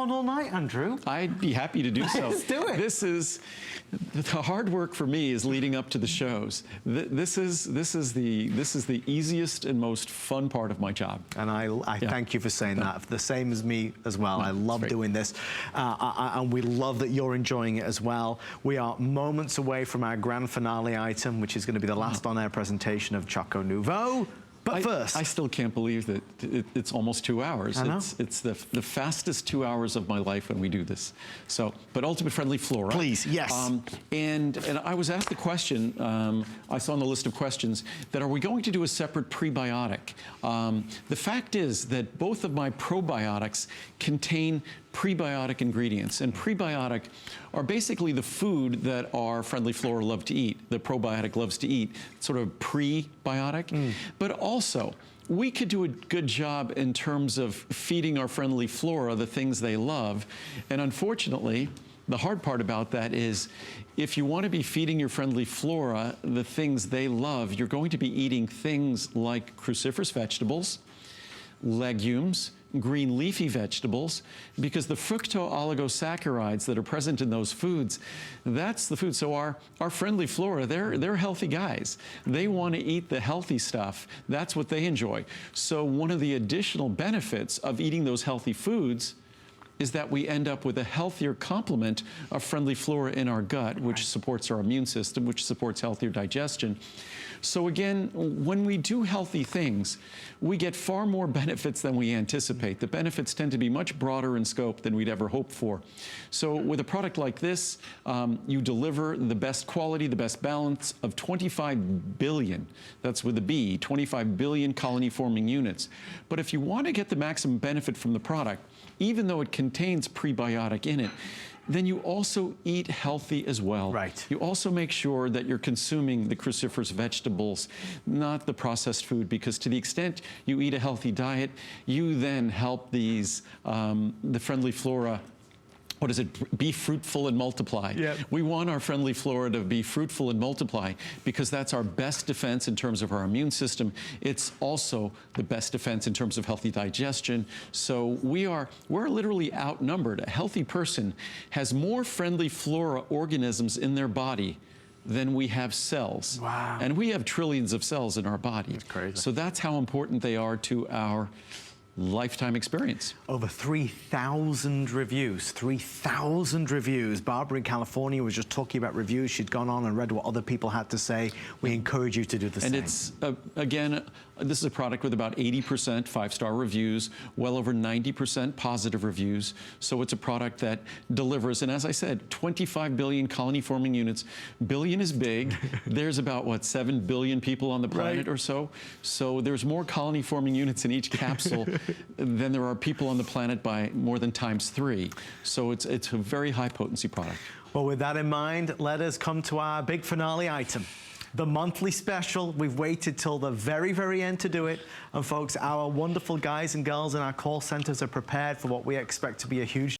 On all night, Andrew. I'd be happy to do so. Let's do it. This is the hard work for me is leading up to the shows. This is the easiest and most fun part of my job. And I thank you for saying that. The same as me as well. I love doing this, and we love that you're enjoying it as well. We are moments away from our grand finale item, which is going to be the last on-air presentation of Choco Nouveau. But first, I still can't believe that it's almost 2 hours. I know. It's the fastest 2 hours of my life when we do this. So, but Ultimate Friendly Flora. Please, yes. And I was asked the question, I saw on the list of questions, that are we going to do a separate prebiotic? The fact is that both of my probiotics contain prebiotic ingredients, and prebiotic are basically the food that our Friendly Flora love to eat, the probiotic loves to eat, sort of prebiotic. But also, we could do a good job in terms of feeding our Friendly Flora the things they love, and unfortunately, the hard part about that is if you want to be feeding your Friendly Flora the things they love, you're going to be eating things like cruciferous vegetables, legumes, green leafy vegetables, because the fructooligosaccharides that are present in those foods, that's the food. So our Friendly Flora, they're healthy guys. They want to eat the healthy stuff. That's what they enjoy. So one of the additional benefits of eating those healthy foods is that we end up with a healthier complement of Friendly Flora in our gut, which supports our immune system, which supports healthier digestion. So again, when we do healthy things, we get far more benefits than we anticipate. The benefits tend to be much broader in scope than we'd ever hoped for. So with a product like this, you deliver the best quality, the best balance of 25 billion, that's with a B, 25 billion colony-forming units. But if you want to get the maximum benefit from the product, even though it contains prebiotic in it, then you also eat healthy as well. Right. You also make sure that you're consuming the cruciferous vegetables, not the processed food, because to the extent you eat a healthy diet, you then help these, the Friendly Flora, what is it, be fruitful and multiply. Yep. We want our Friendly Flora to be fruitful and multiply because that's our best defense in terms of our immune system. It's also the best defense in terms of healthy digestion. So we're literally outnumbered. A healthy person has more Friendly Flora organisms in their body than we have cells. Wow. And we have trillions of cells in our body. That's crazy. So that's how important they are to our lifetime experience. Over 3,000 reviews, 3,000 reviews. Barbara in California was just talking about reviews. She'd gone on and read what other people had to say. We encourage you to do the same. And it's, again, this is a product with about 80% five-star reviews, well over 90% positive reviews. So it's a product that delivers, and as I said, 25 billion colony-forming units. Billion is big. There's about, what, 7 billion people on the planet or so? So there's more colony-forming units in each capsule than there are people on the planet by more than ×3. So it's a very high potency product. Well, with that in mind, let us come to our big finale item. The monthly special. We've waited till the very, very end to do it. And folks, our wonderful guys and girls in our call centers are prepared for what we expect to be a huge